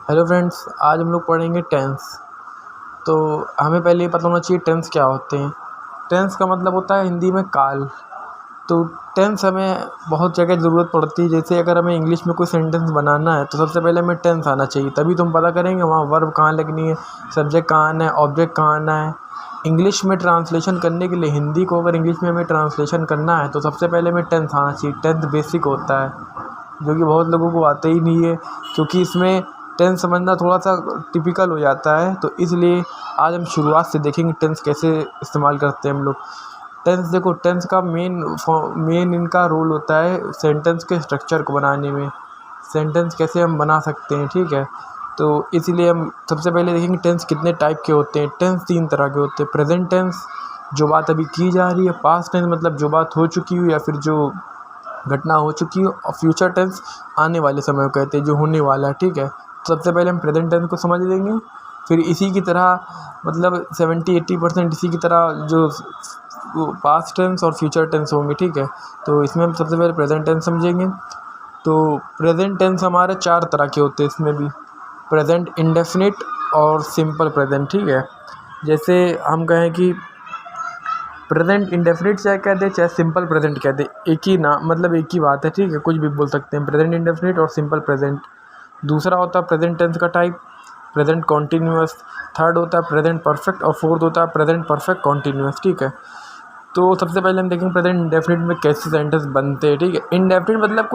Hello friends, आज हम लोग पढ़ेंगे टेंस। तो हमें पहले ये पता होना चाहिए टेंस क्या होते हैं। टेंस का मतलब होता है हिंदी में काल। तो टेंस हमें बहुत जगह ज़रूरत पड़ती है। जैसे अगर हमें इंग्लिश में कोई सेंटेंस बनाना है तो सबसे पहले हमें टेंस आना चाहिए, तभी तुम पता करेंगे वहाँ वर्ब कहाँ लगनी है, सब्जेक्ट कहाँ आना है, ऑब्जेक्ट कहाँ आना है। इंग्लिश में ट्रांसलेशन करने के लिए, हिंदी को अगर इंग्लिश में हमें ट्रांसलेशन करना है तो सबसे पहले हमें टेंस आना चाहिए। टेंस बेसिक होता है, जो कि बहुत लोगों को आता ही नहीं है, क्योंकि इसमें टेंस समझना थोड़ा सा टिपिकल हो जाता है। तो इसलिए आज हम शुरुआत से देखेंगे टेंस कैसे इस्तेमाल करते हैं हम लोग। टेंस देखो, टेंस का मेन इनका रोल होता है सेंटेंस के स्ट्रक्चर को बनाने में। सेंटेंस कैसे हम बना सकते हैं, ठीक है। तो इसीलिए हम सबसे पहले देखेंगे टेंस कितने टाइप के होते हैं। टेंस 3 तरह के होते हैं। प्रेजेंट टेंस, जो बात अभी की जा रही है। पास्ट टेंस मतलब जो बात हो चुकी हो या फिर जो घटना हो चुकी हो। और फ्यूचर टेंस आने वाले समय को कहते हैं, जो होने वाला है, ठीक है। तो सबसे पहले हम प्रेजेंट टेंस को समझ लेंगे, फिर इसी की तरह मतलब 70-80% इसी की तरह जो पास्ट टेंस और फ्यूचर टेंस होंगे, ठीक है। तो इसमें हम सबसे पहले प्रेजेंट टेंस समझेंगे। तो प्रेजेंट टेंस हमारे 4 तरह के होते हैं। इसमें भी प्रेजेंट इंडेफिनिट और सिंपल प्रेजेंट, ठीक है। जैसे हम कहें कि प्रेजेंट इंडेफिनिट चाहे कह दे चाहे सिंपल प्रेजेंट कह दे, एक ही ना मतलब एक ही बात है, ठीक है। कुछ भी बोल सकते हैं, प्रेजेंट इंडेफिनिट और सिंपल प्रेजेंट। दूसरा होता है प्रेजेंट टेंस का टाइप प्रेजेंट कॉन्टीन्यूअस। थर्ड होता है प्रेजेंट परफेक्ट और फोर्थ होता है प्रेजेंट परफेक्ट कॉन्टीन्यूअस, ठीक है। तो सबसे पहले हम देखेंगे प्रेजेंट इंडेफिनिट में कैसे सेंटेंस बनते हैं, ठीक है। इंडेफिनिट मतलब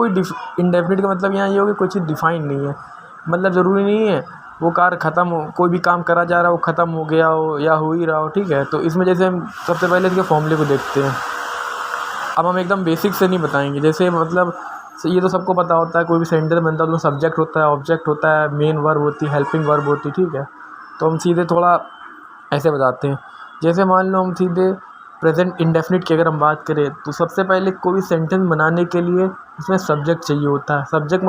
इंडेफिनिट का मतलब यहाँ ये हो कि कोई चीज़ डिफाइन नहीं है। मतलब ज़रूरी नहीं है वो कार्य ख़त्म हो, कोई भी काम करा जा रहा हो, ख़त्म हो गया हो या हो ही रहा हो, ठीक है। तो इसमें जैसे हम सबसे पहले इसके फॉर्मूले को देखते हैं। अब हम एकदम बेसिक से नहीं बताएंगे, जैसे मतलब ये तो सबको पता होता है, कोई भी सेंटेंस बनता है तो सब्जेक्ट होता है, ऑब्जेक्ट होता है, मेन वर्ब होती है, हेल्पिंग वर्ब होती है, ठीक है। तो हम सीधे थोड़ा ऐसे बताते हैं। जैसे मान लो हम सीधे प्रेजेंट इंडेफिनिट की अगर हम बात करें तो सबसे पहले कोई भी सेंटेंस बनाने के लिए उसमें सब्जेक्ट चाहिए होता है। सब्जेक्ट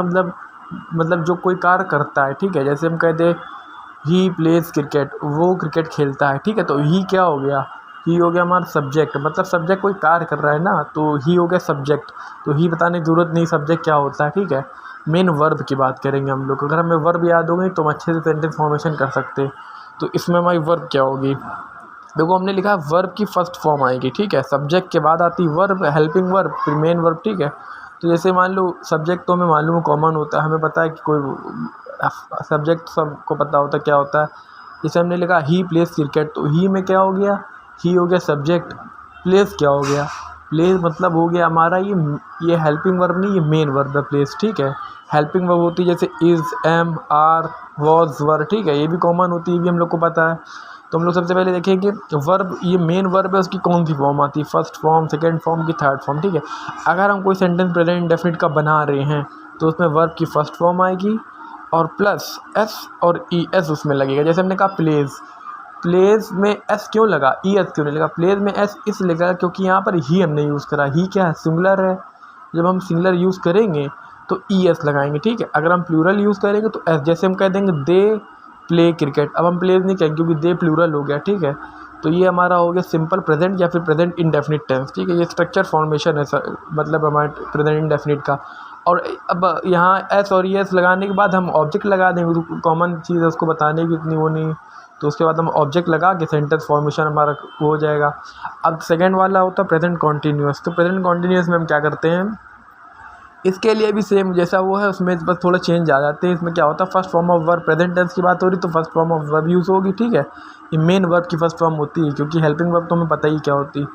मतलब जो कोई कार्य करता है, ठीक है। जैसे हम कहते हैं ही प्लेज क्रिकेट, वो क्रिकेट खेलता है, ठीक है। तो ही क्या हो गया, ही हो गया हमारा सब्जेक्ट। मतलब सब्जेक्ट कोई कार्य कर रहा है ना, तो ही हो गया सब्जेक्ट। तो ही बताने की ज़रूरत नहीं सब्जेक्ट क्या होता है, ठीक है। मेन वर्ब की बात करेंगे हम लोग। अगर हमें वर्ब याद हो गई तो हम अच्छे से सेंटेंस फॉर्मेशन कर सकते हैं। तो इसमें हमारी वर्ब क्या होगी, देखो हमने लिखा है वर्ब की फर्स्ट फॉर्म आएगी, ठीक है। सब्जेक्ट के बाद आती वर्ब, हेल्पिंग वर्ब, फिर मेन वर्ब, ठीक है। तो जैसे मान लो सब्जेक्ट तो हमें मालूम है कॉमन होता है, हमें पता है कि कोई सब्जेक्ट सबको पता होता है क्या होता है। जैसे हमने लिखा ही प्लेस क्रिकेट, तो ही में क्या हो गया, ही हो गया सब्जेक्ट। प्लेस क्या हो गया, प्लेस मतलब हो गया हमारा ये हेल्पिंग वर्ब नहीं, ये मेन वर्ब है प्लेस, ठीक है। हेल्पिंग वर्ब होती है जैसे इज़, एम, आर, वॉज, वर, ठीक है। ये भी कॉमन होती है, ये भी हम लोग को पता है। तो हम लोग सबसे पहले देखेंगे वर्ब, ये मेन वर्ब है, उसकी कौन सी फॉर्म आती है, फर्स्ट फॉर्म, सेकंड फॉर्म की थर्ड फॉर्म, ठीक है। अगर हम कोई सेंटेंस प्रेजेंट इंडेफिनिट का बना रहे हैं तो उसमें वर्ब की फर्स्ट फॉर्म आएगी और प्लस एस और ई एस उसमें लगेगा। जैसे हमने कहा प्लेज, प्लेज में एस क्यों लगा, ई एस क्यों नहीं लगा। प्लेज में एस इस लगा क्योंकि यहाँ पर ही हमने यूज़ करा। ही क्या है, सिंगुलर है। जब हम सिंगुलर यूज़ करेंगे तो ई एस लगाएंगे, ठीक है। अगर हम प्लूरल यूज़ करेंगे तो एस, जैसे हम कह देंगे दे प्ले क्रिकेट। अब हम प्लेज नहीं कहेंगे क्योंकि दे प्लूरल हो गया, ठीक है। तो ये हमारा हो गया सिंपल प्रेजेंट या फिर प्रेजेंट इंडेफिनिट टेंस, ठीक है। ये स्ट्रक्चर फॉर्मेशन है मतलब हमारे प्रेजेंट इंडेफिनिट का। और अब यहाँ एस और एस लगाने के बाद हम ऑब्जेक्ट लगा देंगे, तो कॉमन चीज़ है उसको बताने की इतनी वो नहीं। तो उसके बाद हम ऑब्जेक्ट लगा के सेंटेंस फॉर्मेशन हमारा वो हो जाएगा। अब सेकेंड वाला होता है प्रेजेंट कॉन्टीन्यूअस। तो प्रेजेंट कॉन्टीन्यूअस में हम क्या करते हैं, इसके लिए भी सेम जैसा वो है, उसमें बस थोड़ा चेंज आ जाते हैं। इसमें क्या होता है, first form of verb, present tense की बात हो रही तो first form of verb use होगी, ठीक है। ये मेन वर्ब की फर्स्ट फॉर्म होती है, क्योंकि हेल्पिंग वर्ब तो हमें पता ही क्या होती है,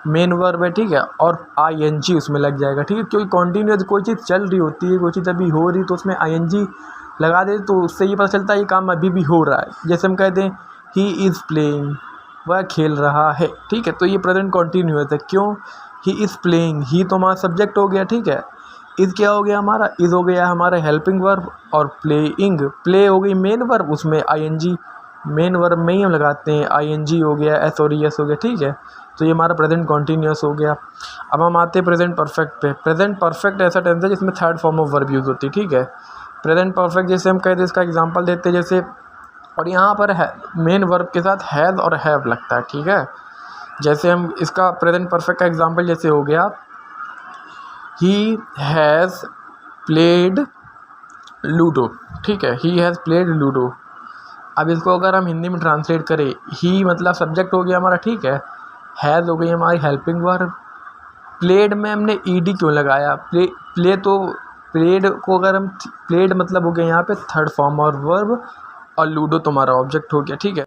मेन वर्ब है, ठीक है। और आई एन जी उसमें लग जाएगा, ठीक है। क्योंकि कॉन्टीन्यूअस कोई चीज़ चल रही होती है, कोई चीज़ अभी हो रही, तो उसमें आई एन जी लगा दे तो उससे ये पता चलता है ये काम अभी भी हो रहा है। जैसे हम कहते हैं ही इज़ प्लेइंग, वह खेल रहा है, ठीक है। तो ये प्रेजेंट कॉन्टीन्यूअस है। क्यों, ही इज़ प्लेइंग, ही तो हमारा सब्जेक्ट हो गया, ठीक है। इज़ क्या हो गया हमारा, इज़ हो गया हमारा हेल्पिंग वर्ब, और प्लेइंग, प्ले हो गई मेन वर्ब, उसमें आईएनजी मेन वर्ब में ही हम लगाते हैं, आईएनजी हो गया, एस और एस हो गया, ठीक है। तो ये हमारा प्रेजेंट कॉन्टीन्यूअस हो गया। अब हम आते हैं प्रेजेंट परफेक्ट पे। प्रेजेंट परफेक्ट ऐसा टेंस है जिसमें third form of verb use होती है, ठीक है। प्रेजेंट परफेक्ट जैसे हम कहते हैं, इसका एग्जांपल देते हैं जैसे, और यहाँ पर है मेन वर्ब के साथ हैज़ और हैव लगता है, ठीक है। जैसे हम इसका प्रेजेंट परफेक्ट का एग्जांपल जैसे हो गया, ही हैज़ प्लेड लूडो, ठीक है, ही हैज़ प्लेड लूडो। अब इसको अगर हम हिंदी में ट्रांसलेट करें, ही मतलब सब्जेक्ट हो गया हमारा, ठीक है, हैज़ हो गई हमारी हेल्पिंग वर्ब, प्लेड में हमने ईडी क्यों लगाया, प्ले तो प्लेड को अगर हम प्लेड मतलब हो गया यहाँ पे थर्ड फॉर्म और वर्ब, और लूडो तुम्हारा ऑब्जेक्ट हो गया, ठीक है।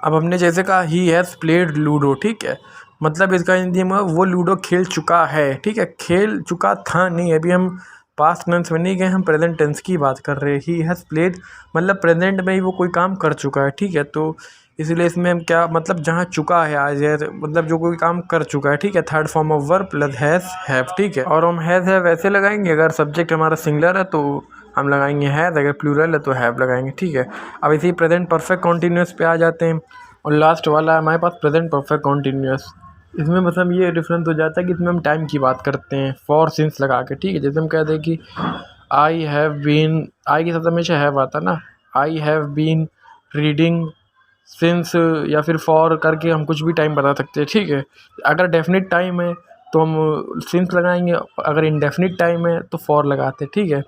अब हमने जैसे कहा ही हैज़ प्लेड लूडो, ठीक है, मतलब इसका हिंदी में वो लूडो खेल चुका है, ठीक है, खेल चुका था नहीं, अभी हम पास्ट टेंस में नहीं गए, हम प्रेजेंट टेंस की बात कर रहे हैं। ही हैज़ प्लेड मतलब प्रेजेंट में ही वो कोई काम कर चुका है, ठीक है, तो इसलिए इसमें हम क्या मतलब जहाँ चुका है आज है मतलब जो कोई काम कर चुका है, ठीक है, third form of verb plus has have, ठीक है। और हम हैज़ हैव ऐसे लगाएंगे, अगर सब्जेक्ट हमारा सिंगुलर है तो हम लगाएंगे हैज़, अगर प्लूरल है तो हैव लगाएंगे, ठीक है। अब इसी प्रेजेंट परफेक्ट कॉन्टीन्यूअस पे आ जाते हैं, और लास्ट वाला है हमारे पास प्रेजेंट परफेक्ट कॉन्टीन्यूअस। इसमें मतलब ये डिफरेंस हो जाता है कि इसमें हम टाइम की बात करते हैं फॉर सिंस लगा के, ठीक है। जैसे हम कहते हैं कि आई हैव बीन, आई के साथ हमेशा हैव आता ना, I have been reading since, या फिर फॉर करके हम कुछ भी टाइम बता सकते हैं, ठीक है। अगर डेफिनिट टाइम है तो हम सिंस लगाएंगे, अगर इनडेफिनिट टाइम है तो फॉर लगाते हैं, ठीक है।